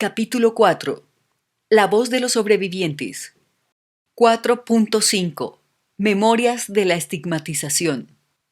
Capítulo 4. La voz de los sobrevivientes. 4.5. Memorias de la estigmatización.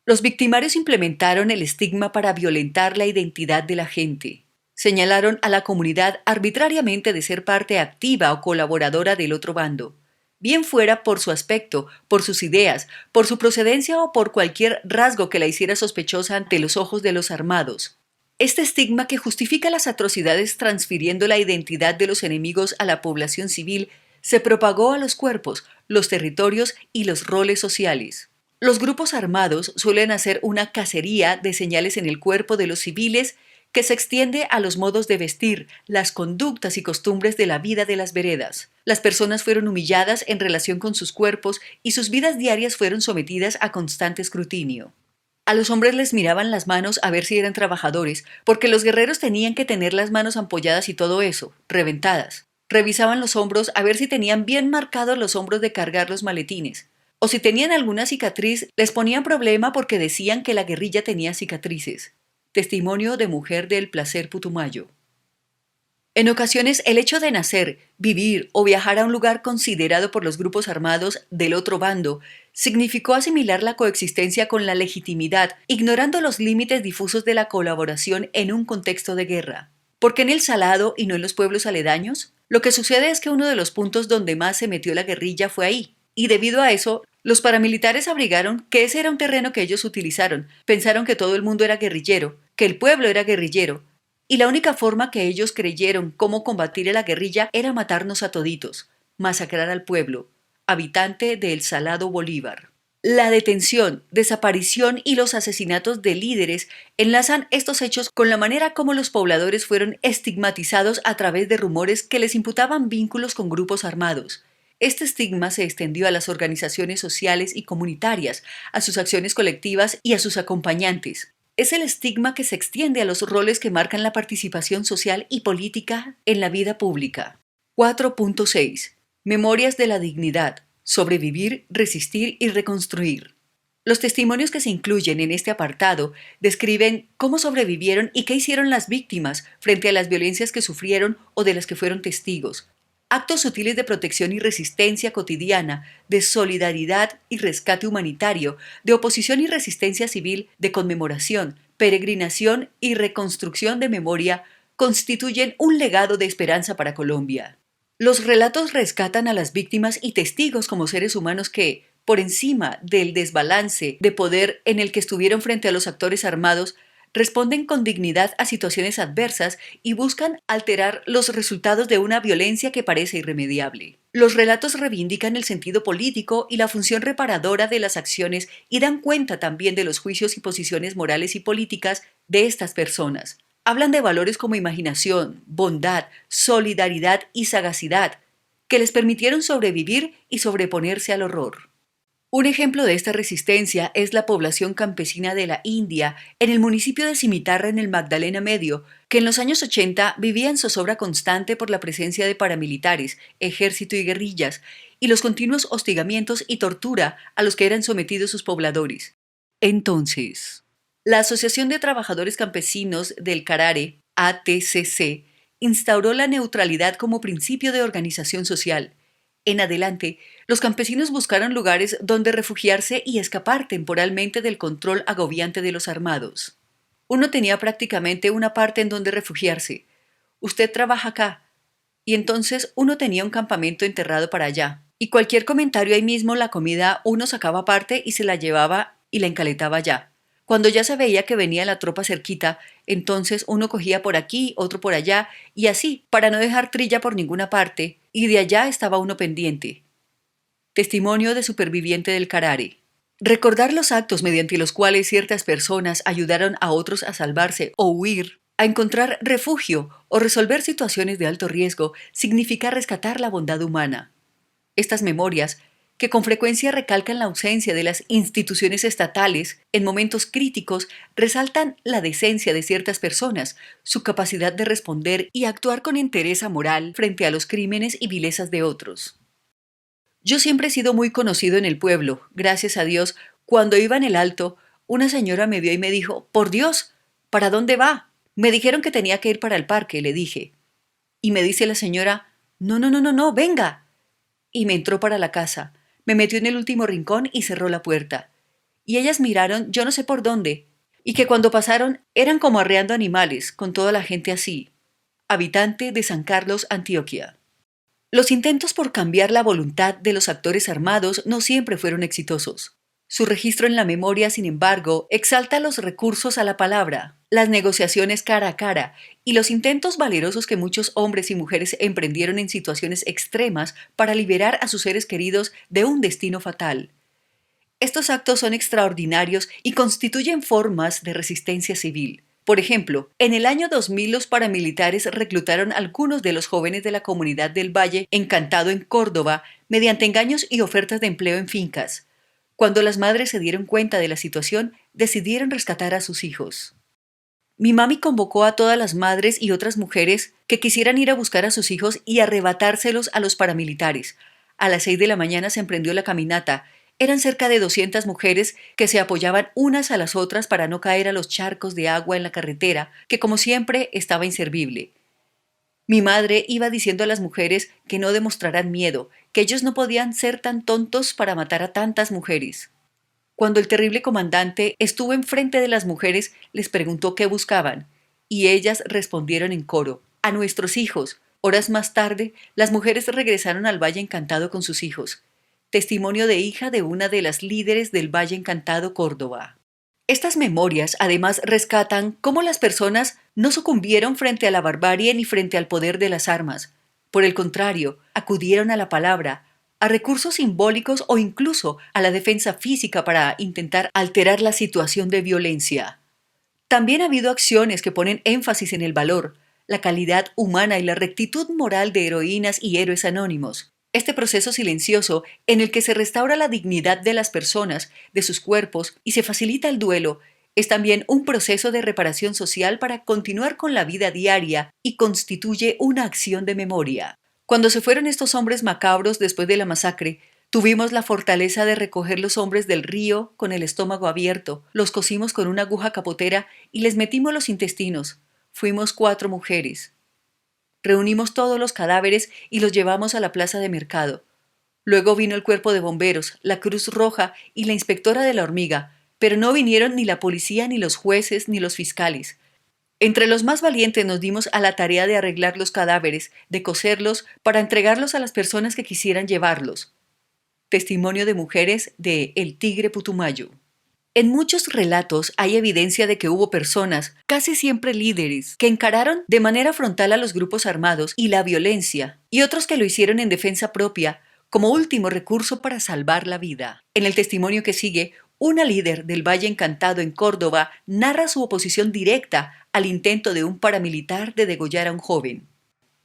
Los victimarios implementaron el estigma para violentar la identidad de la gente. Señalaron a la comunidad arbitrariamente de ser parte activa o colaboradora del otro bando, bien fuera por su aspecto, por sus ideas, por su procedencia o por cualquier rasgo que la hiciera sospechosa ante los ojos de los armados. Este estigma que justifica las atrocidades transfiriendo la identidad de los enemigos a la población civil se propagó a los cuerpos, los territorios y los roles sociales. Los grupos armados suelen hacer una cacería de señales en el cuerpo de los civiles que se extiende a los modos de vestir, las conductas y costumbres de la vida de las veredas. Las personas fueron humilladas en relación con sus cuerpos y sus vidas diarias fueron sometidas a constante escrutinio. A los hombres les miraban las manos a ver si eran trabajadores, porque los guerreros tenían que tener las manos ampolladas y todo eso, reventadas. Revisaban los hombros a ver si tenían bien marcados los hombros de cargar los maletines. O si tenían alguna cicatriz, les ponían problema porque decían que la guerrilla tenía cicatrices. Testimonio de mujer del Placer Putumayo. En ocasiones, el hecho de nacer, vivir o viajar a un lugar considerado por los grupos armados del otro bando significó asimilar la coexistencia con la legitimidad, ignorando los límites difusos de la colaboración en un contexto de guerra. ¿Por qué en el Salado y no en los pueblos aledaños? Lo que sucede es que uno de los puntos donde más se metió la guerrilla fue ahí, y debido a eso, los paramilitares abrigaron que ese era un terreno que ellos utilizaron, pensaron que todo el mundo era guerrillero, que el pueblo era guerrillero, y la única forma que ellos creyeron cómo combatir a la guerrilla era matarnos a toditos, masacrar al pueblo, habitante de El Salado Bolívar. La detención, desaparición y los asesinatos de líderes enlazan estos hechos con la manera como los pobladores fueron estigmatizados a través de rumores que les imputaban vínculos con grupos armados. Este estigma se extendió a las organizaciones sociales y comunitarias, a sus acciones colectivas y a sus acompañantes. Es el estigma que se extiende a los roles que marcan la participación social y política en la vida pública. 4.6. Memorias de la dignidad. Sobrevivir, resistir y reconstruir. Los testimonios que se incluyen en este apartado describen cómo sobrevivieron y qué hicieron las víctimas frente a las violencias que sufrieron o de las que fueron testigos. Actos sutiles de protección y resistencia cotidiana, de solidaridad y rescate humanitario, de oposición y resistencia civil, de conmemoración, peregrinación y reconstrucción de memoria, constituyen un legado de esperanza para Colombia. Los relatos rescatan a las víctimas y testigos como seres humanos que, por encima del desbalance de poder en el que estuvieron frente a los actores armados, responden con dignidad a situaciones adversas y buscan alterar los resultados de una violencia que parece irremediable. Los relatos reivindican el sentido político y la función reparadora de las acciones y dan cuenta también de los juicios y posiciones morales y políticas de estas personas. Hablan de valores como imaginación, bondad, solidaridad y sagacidad, que les permitieron sobrevivir y sobreponerse al horror. Un ejemplo de esta resistencia es la población campesina de la India, en el municipio de Cimitarra en el Magdalena Medio, que en los años 80 vivía en zozobra constante por la presencia de paramilitares, ejército y guerrillas, y los continuos hostigamientos y tortura a los que eran sometidos sus pobladores. Entonces, la Asociación de Trabajadores Campesinos del Carare, ATCC, instauró la neutralidad como principio de organización social. En adelante, los campesinos buscaron lugares donde refugiarse y escapar temporalmente del control agobiante de los armados. Uno tenía prácticamente una parte en donde refugiarse. Usted trabaja acá. Y entonces uno tenía un campamento enterrado para allá. Y cualquier comentario ahí mismo, la comida, uno sacaba parte y se la llevaba y la encaletaba allá. Cuando ya se veía que venía la tropa cerquita, entonces uno cogía por aquí, otro por allá, y así, para no dejar trilla por ninguna parte, y de allá estaba uno pendiente. Testimonio de superviviente del Carare. Recordar los actos mediante los cuales ciertas personas ayudaron a otros a salvarse o huir, a encontrar refugio o resolver situaciones de alto riesgo, significa rescatar la bondad humana. Estas memorias, que con frecuencia recalcan la ausencia de las instituciones estatales en momentos críticos, resaltan la decencia de ciertas personas, su capacidad de responder y actuar con entereza moral frente a los crímenes y vilezas de otros. Yo siempre he sido muy conocido en el pueblo, gracias a Dios. Cuando iba en el Alto, una señora me vio y me dijo: «Por Dios, ¿para dónde va?». Me dijeron que tenía que ir para el parque, le dije. Y me dice la señora, no, no, no, no, no, venga. Y me entró para la casa, me metió en el último rincón y cerró la puerta. Y ellas miraron yo no sé por dónde, y que cuando pasaron eran como arreando animales, con toda la gente así. Habitante de San Carlos, Antioquia. Los intentos por cambiar la voluntad de los actores armados no siempre fueron exitosos. Su registro en la memoria, sin embargo, exalta los recursos a la palabra, las negociaciones cara a cara y los intentos valerosos que muchos hombres y mujeres emprendieron en situaciones extremas para liberar a sus seres queridos de un destino fatal. Estos actos son extraordinarios y constituyen formas de resistencia civil. Por ejemplo, en el año 2000 los paramilitares reclutaron a algunos de los jóvenes de la comunidad del Valle Encantado en Córdoba mediante engaños y ofertas de empleo en fincas. Cuando las madres se dieron cuenta de la situación, decidieron rescatar a sus hijos. Mi mami convocó a todas las madres y otras mujeres que quisieran ir a buscar a sus hijos y arrebatárselos a los paramilitares. A las 6 de la mañana se emprendió la caminata. Eran cerca de 200 mujeres que se apoyaban unas a las otras para no caer a los charcos de agua en la carretera, que como siempre estaba inservible. Mi madre iba diciendo a las mujeres que no demostraran miedo, que ellos no podían ser tan tontos para matar a tantas mujeres. Cuando el terrible comandante estuvo enfrente de las mujeres, les preguntó qué buscaban, y ellas respondieron en coro, a nuestros hijos. Horas más tarde, las mujeres regresaron al Valle Encantado con sus hijos. Testimonio de hija de una de las líderes del Valle Encantado, Córdoba. Estas memorias además rescatan cómo las personas no sucumbieron frente a la barbarie ni frente al poder de las armas. Por el contrario, acudieron a la palabra, a recursos simbólicos o incluso a la defensa física para intentar alterar la situación de violencia. También ha habido acciones que ponen énfasis en el valor, la calidad humana y la rectitud moral de heroínas y héroes anónimos. Este proceso silencioso, en el que se restaura la dignidad de las personas, de sus cuerpos y se facilita el duelo, es también un proceso de reparación social para continuar con la vida diaria y constituye una acción de memoria. Cuando se fueron estos hombres macabros después de la masacre, tuvimos la fortaleza de recoger los hombres del río con el estómago abierto, los cosimos con una aguja capotera y les metimos los intestinos. Fuimos 4 mujeres. Reunimos todos los cadáveres y los llevamos a la plaza de mercado. Luego vino el cuerpo de bomberos, la Cruz Roja y la inspectora de la hormiga, pero no vinieron ni la policía, ni los jueces, ni los fiscales. Entre los más valientes nos dimos a la tarea de arreglar los cadáveres, de coserlos para entregarlos a las personas que quisieran llevarlos. Testimonio de mujeres de El Tigre Putumayo. En muchos relatos hay evidencia de que hubo personas, casi siempre líderes, que encararon de manera frontal a los grupos armados y la violencia, y otros que lo hicieron en defensa propia, como último recurso para salvar la vida. En el testimonio que sigue, una líder del Valle Encantado en Córdoba narra su oposición directa al intento de un paramilitar de degollar a un joven.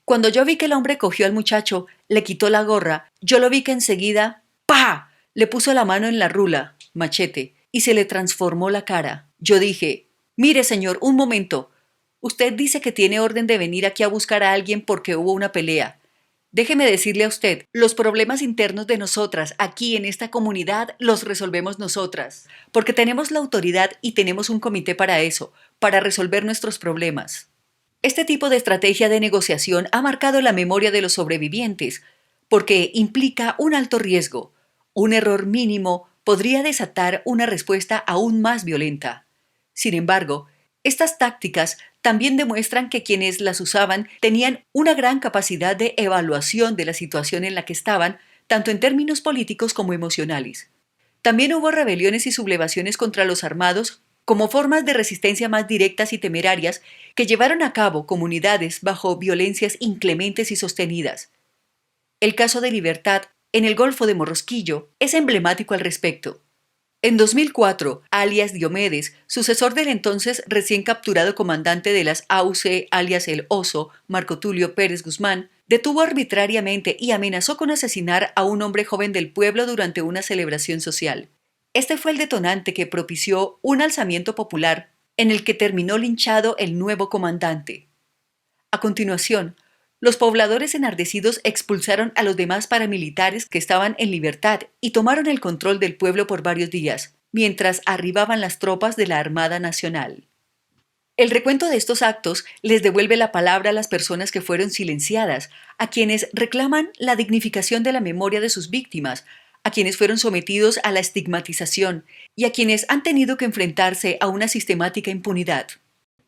Cuando yo vi que el hombre cogió al muchacho, le quitó la gorra, yo lo vi que enseguida, ¡pah!, le puso la mano en la rula, machete, y se le transformó la cara. Yo dije, mire señor, un momento, usted dice que tiene orden de venir aquí a buscar a alguien porque hubo una pelea. Déjeme decirle a usted, los problemas internos de nosotras aquí en esta comunidad los resolvemos nosotras, porque tenemos la autoridad y tenemos un comité para eso, para resolver nuestros problemas. Este tipo de estrategia de negociación ha marcado la memoria de los sobrevivientes, porque implica un alto riesgo. Un error mínimo podría desatar una respuesta aún más violenta. Sin embargo, estas tácticas también demuestran que quienes las usaban tenían una gran capacidad de evaluación de la situación en la que estaban, tanto en términos políticos como emocionales. También hubo rebeliones y sublevaciones contra los armados como formas de resistencia más directas y temerarias que llevaron a cabo comunidades bajo violencias inclementes y sostenidas. El caso de Libertad, en el Golfo de Morrosquillo, es emblemático al respecto. En 2004, alias Diomedes, sucesor del entonces recién capturado comandante de las AUC, alias El Oso, Marco Tulio Pérez Guzmán, detuvo arbitrariamente y amenazó con asesinar a un hombre joven del pueblo durante una celebración social. Este fue el detonante que propició un alzamiento popular en el que terminó linchado el nuevo comandante. A continuación, los pobladores enardecidos expulsaron a los demás paramilitares que estaban en libertad y tomaron el control del pueblo por varios días, mientras arribaban las tropas de la Armada Nacional. El recuento de estos actos les devuelve la palabra a las personas que fueron silenciadas, a quienes reclaman la dignificación de la memoria de sus víctimas, a quienes fueron sometidos a la estigmatización y a quienes han tenido que enfrentarse a una sistemática impunidad.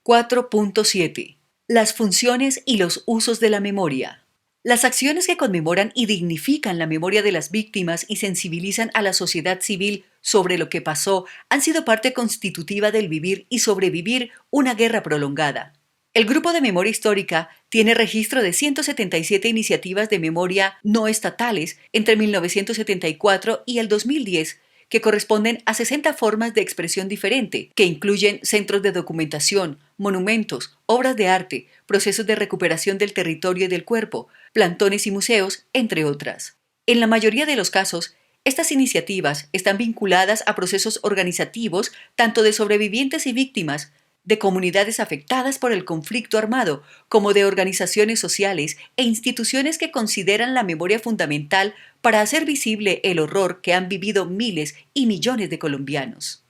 4.7. Las funciones y los usos de la memoria. Las acciones que conmemoran y dignifican la memoria de las víctimas y sensibilizan a la sociedad civil sobre lo que pasó han sido parte constitutiva del vivir y sobrevivir una guerra prolongada. El Grupo de Memoria Histórica tiene registro de 177 iniciativas de memoria no estatales entre 1974 y el 2010, que corresponden a 60 formas de expresión diferente, que incluyen centros de documentación, monumentos, obras de arte, procesos de recuperación del territorio y del cuerpo, plantones y museos, entre otras. En la mayoría de los casos, estas iniciativas están vinculadas a procesos organizativos tanto de sobrevivientes y víctimas, de comunidades afectadas por el conflicto armado, como de organizaciones sociales e instituciones que consideran la memoria fundamental para hacer visible el horror que han vivido miles y millones de colombianos.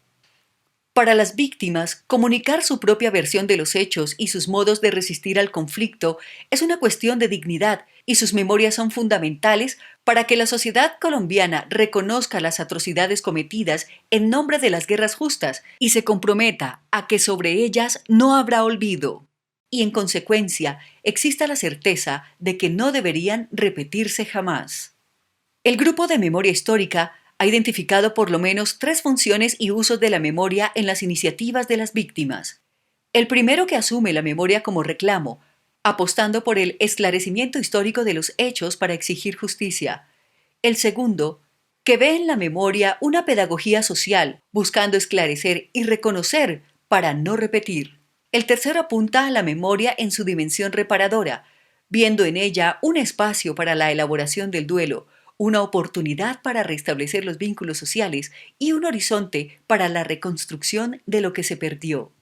Para las víctimas, comunicar su propia versión de los hechos y sus modos de resistir al conflicto es una cuestión de dignidad y sus memorias son fundamentales para que la sociedad colombiana reconozca las atrocidades cometidas en nombre de las guerras justas y se comprometa a que sobre ellas no habrá olvido y, en consecuencia, exista la certeza de que no deberían repetirse jamás. El Grupo de Memoria Histórica ha identificado por lo menos 3 funciones y usos de la memoria en las iniciativas de las víctimas. El primero, que asume la memoria como reclamo, apostando por el esclarecimiento histórico de los hechos para exigir justicia. El segundo, que ve en la memoria una pedagogía social, buscando esclarecer y reconocer para no repetir. El tercero apunta a la memoria en su dimensión reparadora, viendo en ella un espacio para la elaboración del duelo, una oportunidad para restablecer los vínculos sociales y un horizonte para la reconstrucción de lo que se perdió.